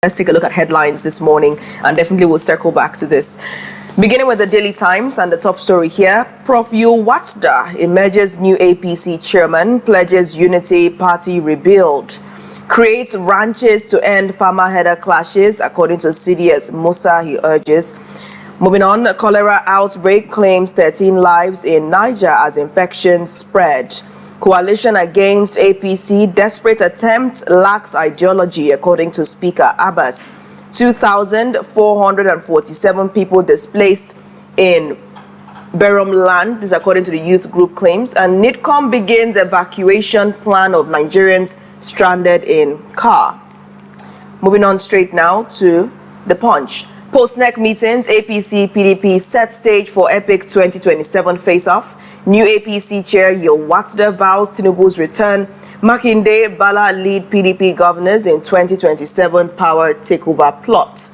Let's take a look at headlines this morning, and definitely we'll circle back to this. Beginning with the Daily Times and the top story here, Prof. Obetta emerges new APC chairman, pledges unity, party rebuild, creates ranches to end farmer-header clashes, according to CDS Musa, he urges. Moving on, cholera outbreak claims 13 lives in Niger as infections spread. Coalition against APC, desperate attempt lacks ideology, according to Speaker Abbas. 2,447 people displaced in Berom land, this according to the youth group claims. And NIDCOM begins evacuation plan of Nigerians stranded in car. Moving on straight now to the Punch. Post-NEC meetings, APC, PDP set stage for epic 2027 face-off. New APC chair Obetta vows Tinubu's return. Makinde, Bala lead PDP governors in 2027 power takeover plot.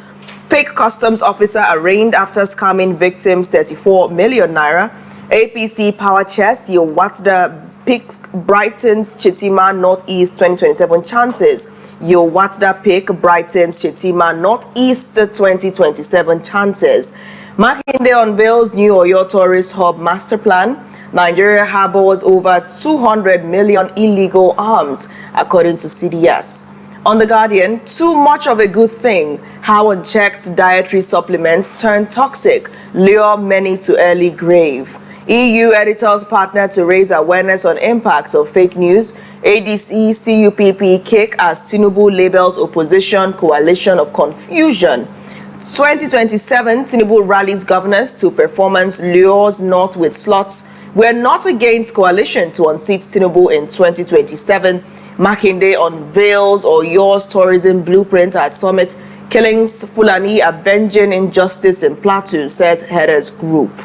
Fake customs officer arraigned after scamming victims 34 million naira. APC power chest Obetta picks Brighton's Chetima Northeast 2027 chances. Obetta pick Brighton's Chetima Northeast 2027 chances. Makinde unveils new Oyo tourist hub master plan. Nigeria harbors over 200 million illegal arms, according to CDS. On The Guardian, too much of a good thing. How unchecked dietary supplements turn toxic, lure many to early grave. EU editors partner to raise awareness on impacts of fake news. ADC CUPP kick as Tinubu labels opposition coalition of confusion. 2027, Tinubu rallies governors to performance lures north with slots. We're not against coalition to unseat Tinubu in 2027. Makinde unveils Oyo's tourism blueprint at summit. Killings, Fulani avenging injustice in Plateau, says headers group.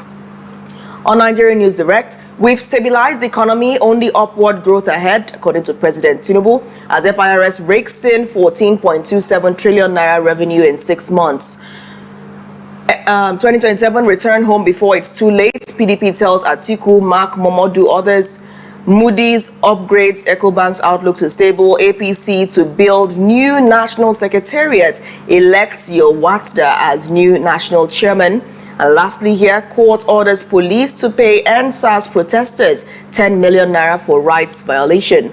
On Nigerian News Direct, we've stabilized the economy, only upward growth ahead, according to President Tinubu, as FIRS rakes in 14.27 trillion naira revenue in 6 months. 2027, return home before it's too late. PDP tells Atiku, Mark, Momodu, others. Moody's upgrades EcoBank's outlook to stable. APC to build new national secretariat, elects Obetta as new national chairman. And lastly here, court orders police to pay NSAS protesters 10 million naira for rights violation.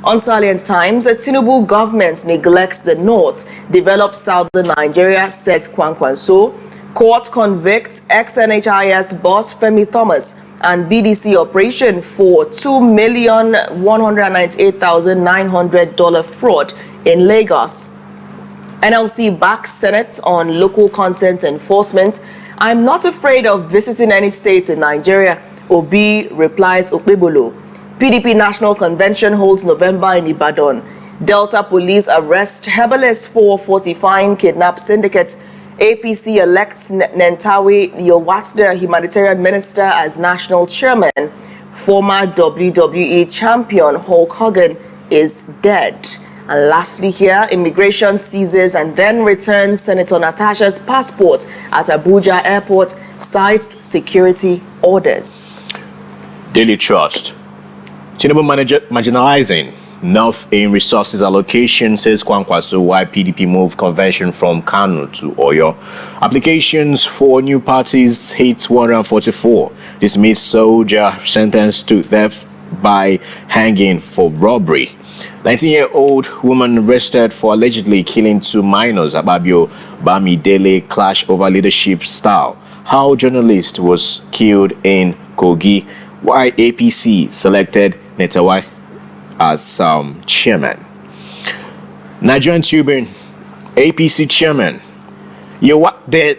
On Salient Times, the Tinubu government neglects the north, develops southern Nigeria, says Kwankwanso. Court convicts ex-NHIS boss Femi Thomas and BDC operation for $2,198,900 fraud in Lagos. NLC backs Senate on local content enforcement. I'm not afraid of visiting any state in Nigeria, Obi replies Okpebolo. PDP National Convention holds November in Ibadan. Delta police arrest herbalist for fortifying kidnap syndicate. APC elects Nentawe Obetta, humanitarian minister, as national chairman. Former WWE champion Hulk Hogan is dead. And lastly here, immigration seizes and then returns Senator Natasha's passport at Abuja Airport, cites security orders. Daily Trust. Tinubu marginalizing North in resources allocation, says Kwankwaso, why PDP moved convention from Kano to Oyo. Applications for new parties hit 144. Dismissed soldier sentenced to death by hanging for robbery. 19-year-old woman arrested for allegedly killing 2 minors. Ababio Bamidele clash over leadership style. How journalist was killed in Kogi. Why APC selected Netawe as chairman. Nigerian Tribune, APC chairman. That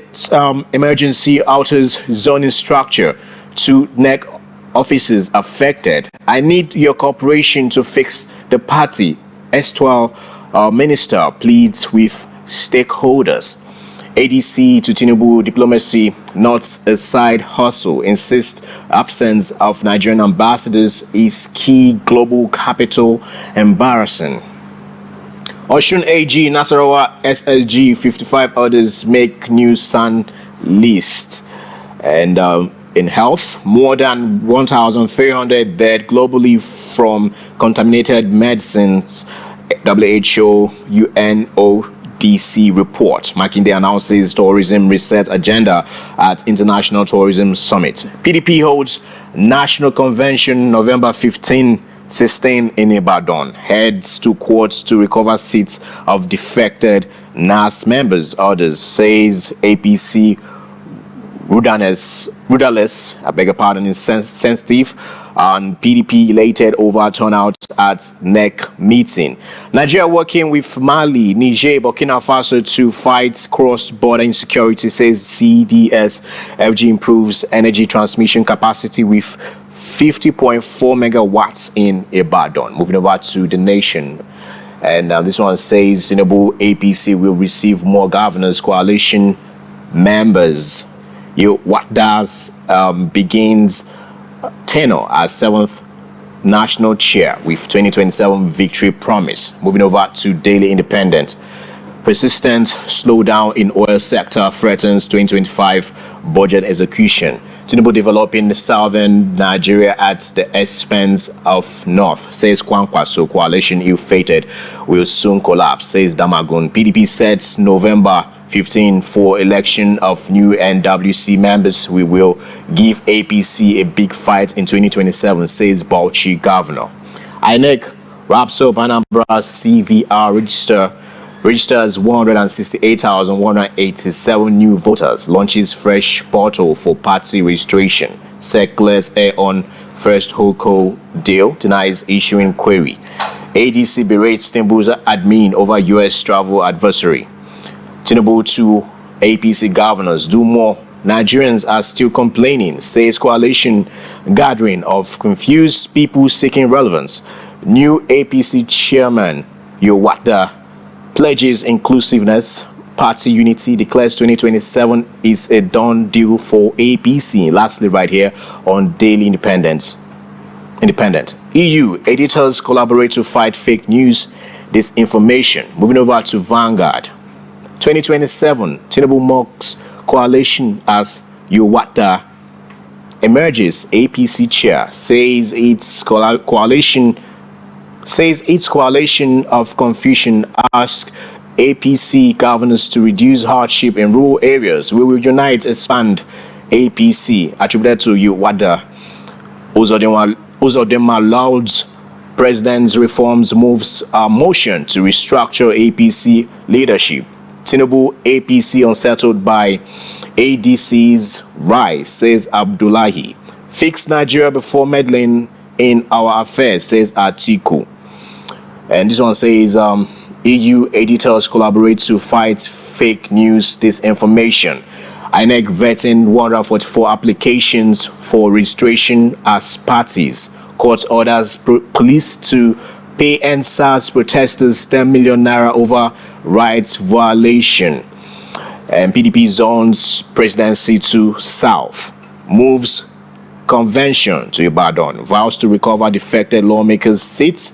emergency alters zoning structure. 2 NEC offices affected. I need your cooperation to fix the party. S12 minister pleads with stakeholders. ADC to Tinubu diplomacy, not a side hustle. Insist absence of Nigerian ambassadors is key global capital embarrassing. Osun AG, Nasarawa SSG, 55 others make new SAN list. And in health, more than 1,300 dead globally from contaminated medicines. WHO, UNOD DC report. Makinde announces tourism reset agenda at International Tourism Summit. PDP holds National Convention November 15, 16 in Ibadan. Heads to courts to recover seats of defected NAS members. Others says APC rudderless, I beg your pardon, is sensitive, and PDP elated over turnout at NEC meeting. Nigeria working with Mali, Niger, Burkina Faso to fight cross-border insecurity, says CDS. FG improves energy transmission capacity with 50.4 megawatts in Ibadan. Moving over to The Nation. And this one says Tinubu APC will receive more governors coalition members. Adc'S begins tenure as 7th national chair with 2027 victory promise. Moving over to Daily Independent. Persistent slowdown in oil sector threatens 2025 budget execution. Tinubu developing southern Nigeria at the expense of north, says Kwankwaso. Coalition ill-fated will soon collapse, says Damagun. PDP sets November 15 for election of new NWC members. We will give APC a big fight in 2027, says Bauchi governor. INEC wraps up Anambra CVR registers 168,187 new voters, launches fresh portal for party registration. SEC clears air on first HOCO deal, denies issuing query. ADC berates Tinubu's admin over US travel adversary. Tinubu to APC governors, do more. Nigerians are still complaining, says coalition gathering of confused people seeking relevance. New APC chairman Yowata pledges inclusiveness, party unity, declares 2027 is a done deal for APC. Lastly, right here on Daily Independent. EU editors collaborate to fight fake news, disinformation. Moving over to Vanguard. 2027, Tinubu mocks coalition as Yowata emerges APC chair, says its coalition of confusion asks APC governors to reduce hardship in rural areas. We will unite, expand APC, attributed to Yowata. Uzodinma Loud's president's reforms moves a motion to restructure APC leadership. Tinubu APC unsettled by ADC's rise, says Abdullahi. Fix Nigeria before meddling in our affairs, says Atiku. And this one says EU editors collaborate to fight fake news, disinformation. INEC vetting 144 applications for registration as parties. Court orders police to pay NSAS protesters 10 million naira over rights violation. And PDP zones presidency to south. Moves convention to Ibadan. Vows to recover defected lawmakers' seats.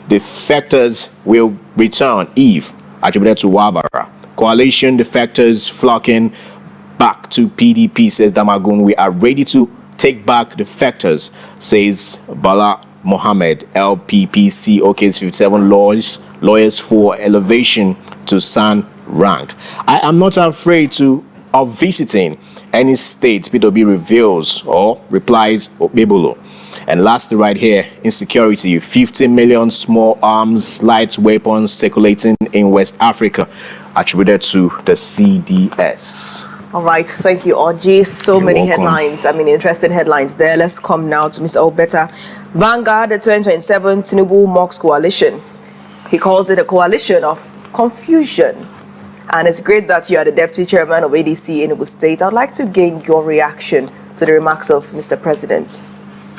Defectors will return if attributed to Wabara. Coalition defectors flocking back to PDP, says Damagun. We are ready to take back defectors, says Bala Mohammed. LPPC OK's 57 lawyers for elevation to San rank. I am not afraid of visiting any state, PWB reveals or replies Obebolo. And lastly, right here, insecurity, 50 million small arms, light weapons circulating in West Africa, attributed to the CDS. All right, thank you, Oji. So You're many welcome. headlines. Interesting headlines there. Let's come now to Mr. Obetta. Vanguard, the 2027 Tinubu mocks coalition. He calls it a coalition of confusion. And it's great that you are the deputy chairman of ADC Enugu State. I'd like to gain your reaction to the remarks of Mr. President.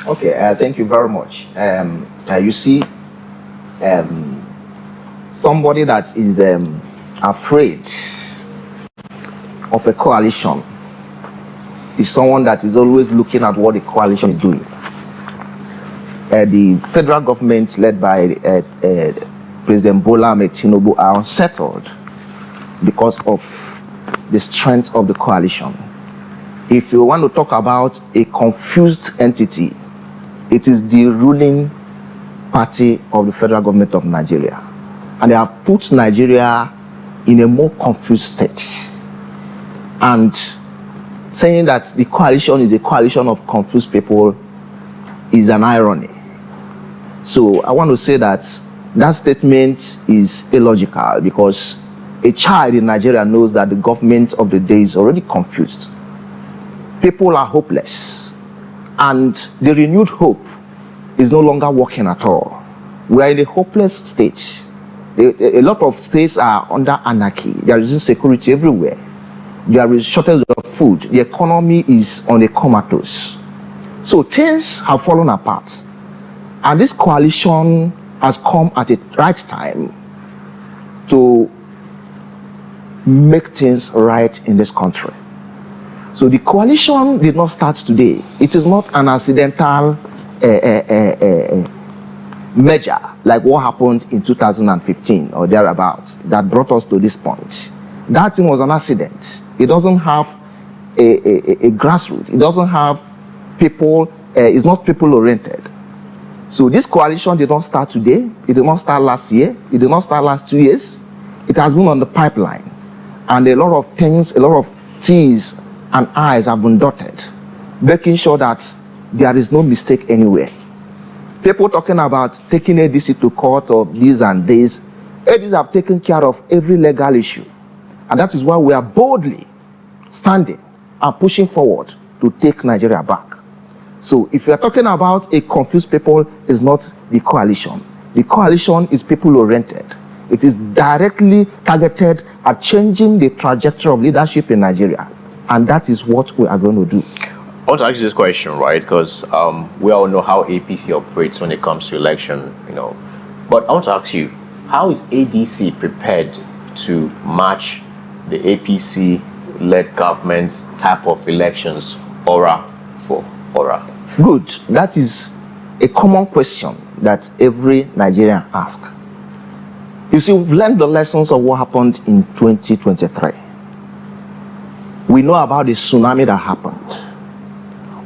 Okay, thank you very much. You see, somebody that is afraid of a coalition is someone that is always looking at what the coalition is doing. The federal government led by President Bola Ahmed Tinubu are unsettled because of the strength of the coalition. If you want to talk about a confused entity, it is the ruling party of the federal government of Nigeria. And they have put Nigeria in a more confused state. And saying that the coalition is a coalition of confused people is an irony. So I want to say that that statement is illogical, because a child in Nigeria knows that the government of the day is already confused. People are hopeless, and the renewed hope is no longer working at all. We are in a hopeless state. A lot of states are under anarchy. There is insecurity everywhere. There is shortage of food. The economy is on a comatose. So things have fallen apart. And this coalition has come at the right time to make things right in this country. So the coalition did not start today. It is not an accidental measure like what happened in 2015 or thereabouts that brought us to this point. That thing was an accident. It doesn't have a grassroots. It doesn't have people, it's not people-oriented. So this coalition did not start today. It did not start last year. It did not start last 2 years. It has been on the pipeline. And a lot of things, a lot of T's and I's have been dotted, making sure that there is no mistake anywhere. People talking about taking ADC to court or this and this. ADCs have taken care of every legal issue. And that is why we are boldly standing and pushing forward to take Nigeria back. So if you are talking about a confused people, it's not the coalition. The coalition is people-oriented. It is directly targeted at changing the trajectory of leadership in Nigeria. And that is what we are going to do. I want to ask you this question, right? Because we all know how APC operates when it comes to election, you know. But I want to ask you, how is ADC prepared to match the APC-led government type of elections, aura for aura? Good. That is a common question that every Nigerian asks. You see, we've learned the lessons of what happened in 2023. We know about the tsunami that happened.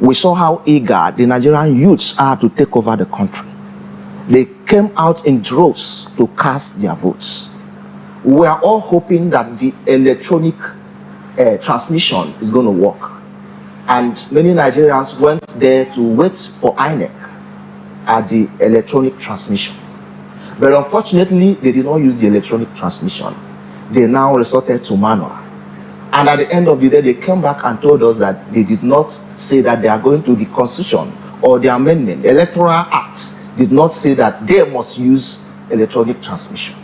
We saw how eager the Nigerian youths are to take over the country. They came out in droves to cast their votes. We are all hoping that the electronic transmission is going to work. And many Nigerians went there to wait for INEC at the electronic transmission. But unfortunately, they did not use the electronic transmission. They now resorted to manual. And at the end of the day, they came back and told us that they did not say that they are going to the Constitution or the amendment. The Electoral Act did not say that they must use electronic transmission.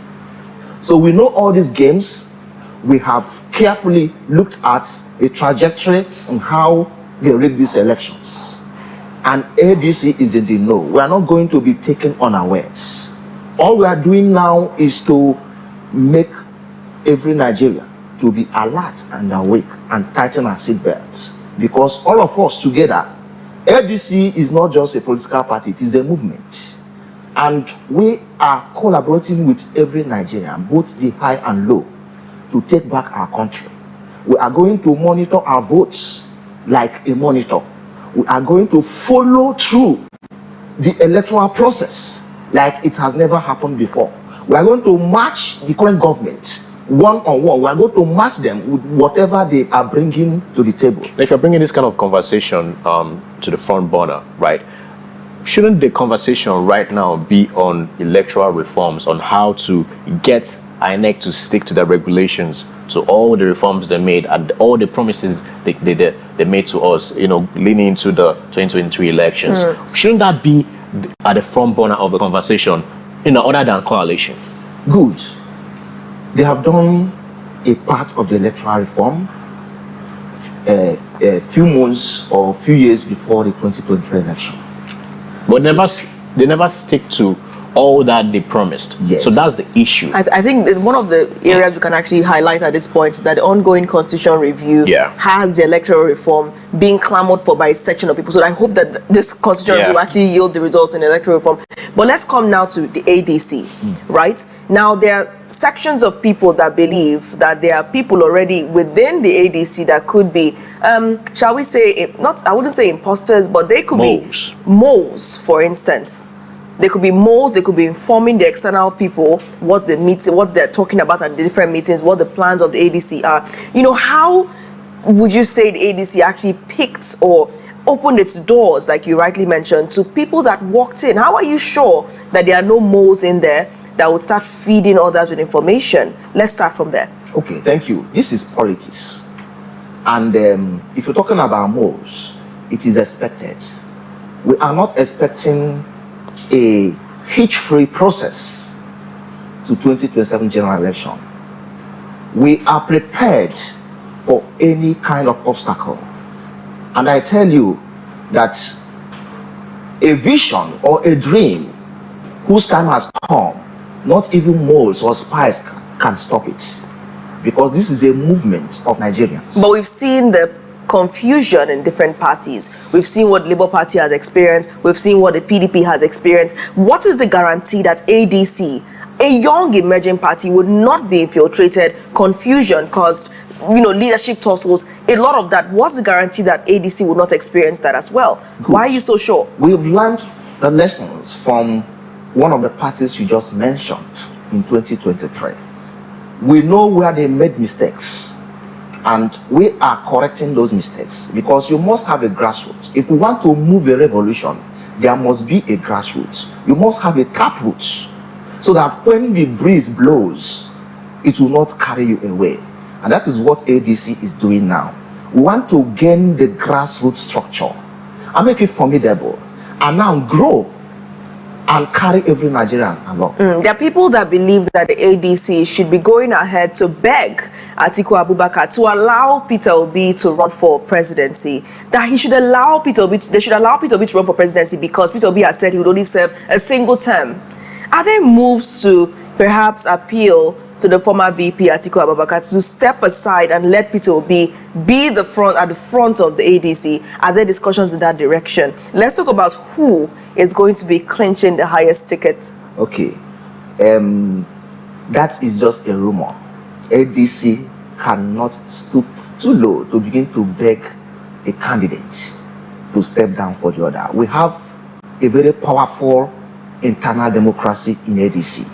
So we know all these games. We have carefully looked at the trajectory and how they rig these elections. And ADC is in the know. We are not going to be taken unawares. All we are doing now is to make every Nigerian to be alert and awake and tighten our seatbelts. Because all of us together, ADC is not just a political party, it is a movement. And we are collaborating with every Nigerian, both the high and low, to take back our country. We are going to monitor our votes like a monitor. We are going to follow through the electoral process like it has never happened before. We are going to match the current government one-on-one. We are going to match them with whatever they are bringing to the table. If you're bringing this kind of conversation to the front burner, right, shouldn't the conversation right now be on electoral reforms, on how to get INEC to stick to their regulations, to all the reforms they made and all the promises they made to us, you know, leaning into the 2023 elections? Shouldn't that be at the front burner of the conversation, you know, other than coalition? Good. They have done a part of the electoral reform a few months or a few years before the 2023 election. But they never stick to all that they promised. Yes. So that's the issue. I think that one of the areas we can actually highlight at this point is that the ongoing constitutional review has the electoral reform being clamored for by a section of people. So I hope that this constitutional review will actually yield the results in electoral reform. But let's come now to the ADC, right? Now, there are sections of people that believe that there are people already within the ADC that could be, shall we say, I wouldn't say imposters, but they could be moles, for instance. They could be moles, they could be informing the external people what the meeting, what they're talking about at the different meetings, what the plans of the ADC are. You know, how would you say the ADC actually picked or opened its doors, like you rightly mentioned, to people that walked in? How are you sure that there are no moles in there that would start feeding others with information? Let's start from there. Okay, thank you. This is politics. And if you're talking about moles, it is expected. We are not expecting a hitch-free process to 2027 general election. We are prepared for any kind of obstacle. And I tell you that a vision or a dream whose time has come, not even moles or spies can stop it. Because this is a movement of Nigerians. But we've seen the confusion in different parties. We've seen what Labour Party has experienced. We've seen what the PDP has experienced. What is the guarantee that ADC, a young emerging party, would not be infiltrated? Confusion caused, you know, leadership tussles, a lot of that. What's the guarantee that ADC would not experience that as well? Good. Why are you so sure? We've learned the lessons from one of the parties you just mentioned in 2023. We know where they made mistakes, and we are correcting those mistakes, because you must have a grassroots. If we want to move a revolution, there must be a grassroots. You must have a taproot, so that when the breeze blows, it will not carry you away. And that is what ADC is doing now. We want to gain the grassroots structure and make it formidable, and now grow and carry every Nigerian along. There are people that believe that the ADC should be going ahead to beg Atiku Abubakar to allow Peter Obi to run for presidency. That he should allow Peter Obi, they should allow Peter Obi to run for presidency, because Peter Obi has said he would only serve a single term. Are there moves to perhaps appeal to the former VP Atiku Abubakar to step aside and let Peter Obi be at the front of the ADC? Are there discussions in that direction? Let's talk about who is going to be clinching the highest ticket. Okay, that is just a rumor. ADC cannot stoop too low to begin to beg a candidate to step down for the other. We have a very powerful internal democracy in ADC,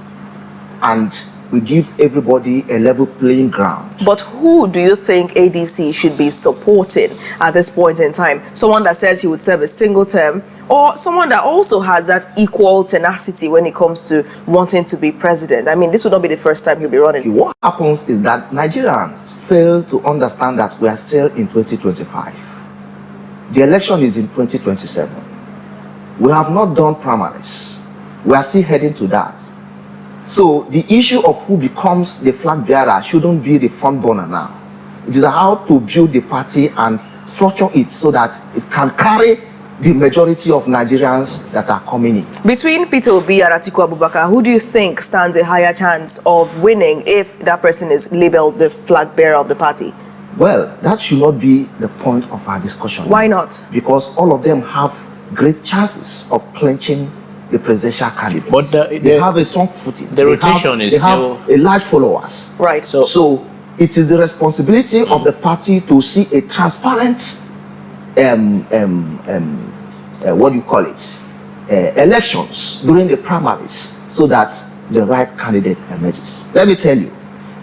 and we give everybody a level playing ground. But who do you think ADC should be supporting at this point in time? Someone that says he would serve a single term, or someone that also has that equal tenacity when it comes to wanting to be president? I mean, this would not be the first time he'll be running. What happens is that Nigerians fail to understand that we are still in 2025. The election is in 2027. We have not done primaries. We are still heading to that. So the issue of who becomes the flag bearer shouldn't be the front burner now. It is how to build the party and structure it so that it can carry the majority of Nigerians that are coming in. Between Peter Obi and Atiku Abubakar, who do you think stands a higher chance of winning if that person is labeled the flag bearer of the party? Well, that should not be the point of our discussion. Why not? Because all of them have great chances of clinching the presidential candidates. But they have a strong footing. The rotation is still... have a large followers. Right. So it is the responsibility of the party to see a transparent, what do you call it, elections during the primaries, so that the right candidate emerges. Let me tell you,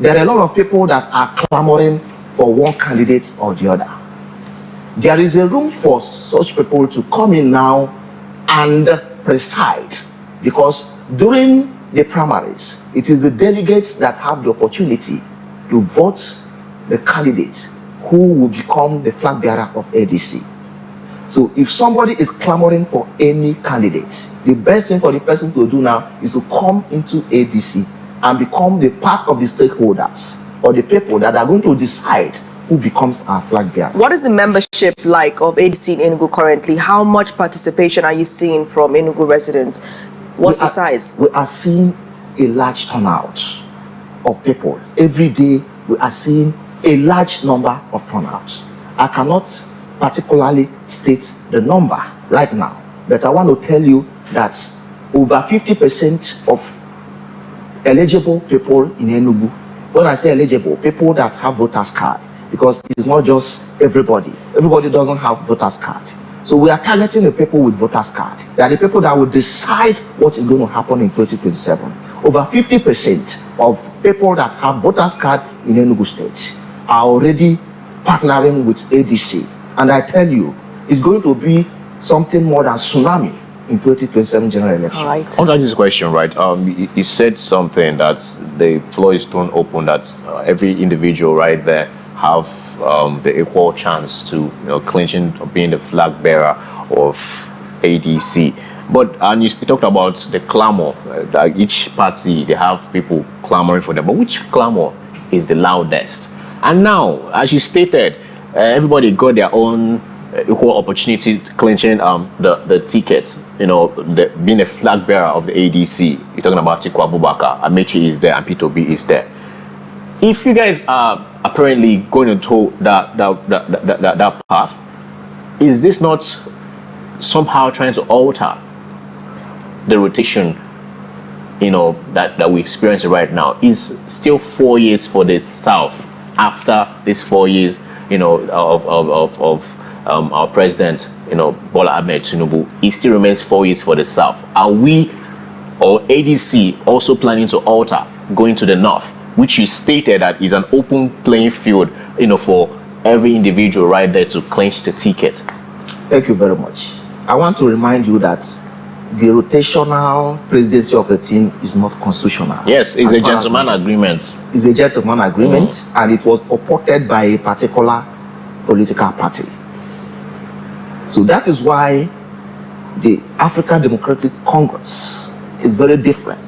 there are a lot of people that are clamoring for one candidate or the other. There is a room for such people to come in now and preside, because during the primaries, it is the delegates that have the opportunity to vote the candidate who will become the flag bearer of ADC. So if somebody is clamoring for any candidate, the best thing for the person to do now is to come into ADC and become the part of the stakeholders or the people that are going to decide who becomes our flag bearer. What is the membership like of ADC in Enugu currently? How much participation are you seeing from Enugu residents? What's the size? We are seeing a large turnout of people. Every day we are seeing a large number of turnouts. I cannot particularly state the number right now, but I want to tell you that over 50% of eligible people in Enugu, when I say eligible, people that have voters card, because it's not just everybody. Everybody doesn't have voters card. So we are targeting the people with voters card. They are the people that will decide what is going to happen in 2027. Over 50% of people that have voters card in Enugu State are already partnering with ADC. And I tell you, it's going to be something more than tsunami in 2027 general election. All right. I want to ask this question, right? You said something that the floor is thrown open, that every individual right there have the equal chance to, clinching or being the flag bearer of ADC. But and you talked about the clamor, that each party, they have people clamoring for them. But which clamor is the loudest? And now, as you stated, everybody got their own equal opportunity clinching the ticket, being a flag bearer of the ADC. You're talking about Atiku Abubakar, Amechi is there, and Peter Obi is there. If you guys are apparently going to toe that path, is this not somehow trying to alter the rotation, that we experience right now? Is still 4 years for the South after this 4 years, of our president, Bola Ahmed Tinubu? It still remains 4 years for the South. Are we or ADC also planning to alter going to the North, which you stated that is an open playing field, for every individual right there to clinch the ticket? Thank you very much. I want to remind you that the rotational presidency of the team is not constitutional. Yes, it's a gentleman agreement. It's a gentleman agreement, and it was purported by a particular political party. So that is why the African Democratic Congress is very different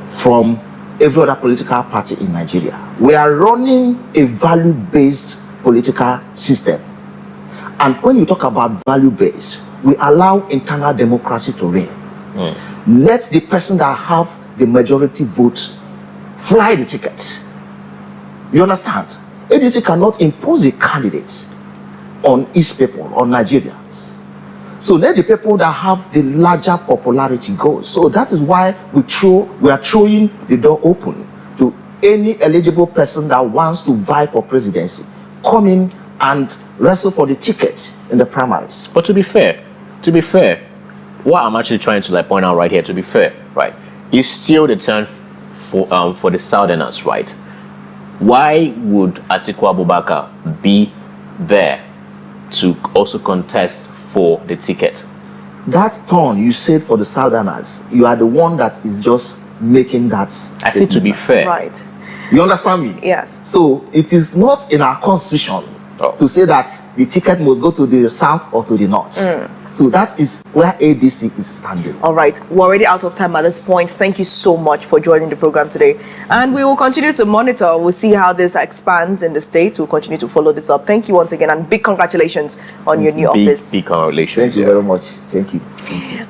from every other political party in Nigeria. We are running a value-based political system. And when you talk about value-based, we allow internal democracy to reign. Let the person that have the majority vote fly the ticket. You understand? ADC cannot impose a candidate on its people, on Nigerians. So let the people that have the larger popularity go. So that is why we are throwing the door open to any eligible person that wants to vie for presidency. Come in and wrestle for the ticket in the primaries. But to be fair, what I'm actually trying to point out right here, to be fair, right, is still the turn for the Southerners, right? Why would Atiku Abubakar be there to also contest for the ticket? That turn you said for the Southerners, you are the one that is just making that. I think, to be fair. Right. You understand me? Yes. So it is not in our constitution to say that the ticket must go to the South or to the North. So that is where ADC is standing. All right. We're already out of time at this point. Thank you so much for joining the program today. And we will continue to monitor. We'll see how this expands in the state. We'll continue to follow this up. Thank you once again, and big congratulations on your new office. Big congratulations. Thank you very much. Thank you.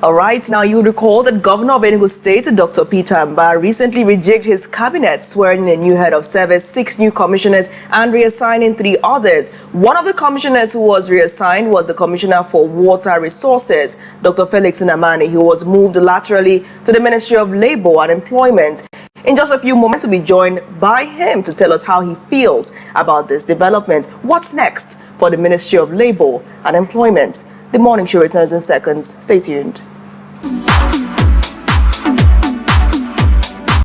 All right. Now, you recall that Governor of Enugu State, Dr. Peter Mba, recently rejigged his cabinet, swearing in a new head of service, 6 new commissioners, and reassigning 3 others. One of the commissioners who was reassigned was the Commissioner for Water Resources, Dr. Felix Namani, who was moved laterally to the Ministry of Labor and Employment. In just a few moments, we'll be joined by him to tell us how he feels about this development. What's next for the Ministry of Labor and Employment? The Morning Show returns in seconds. Stay tuned.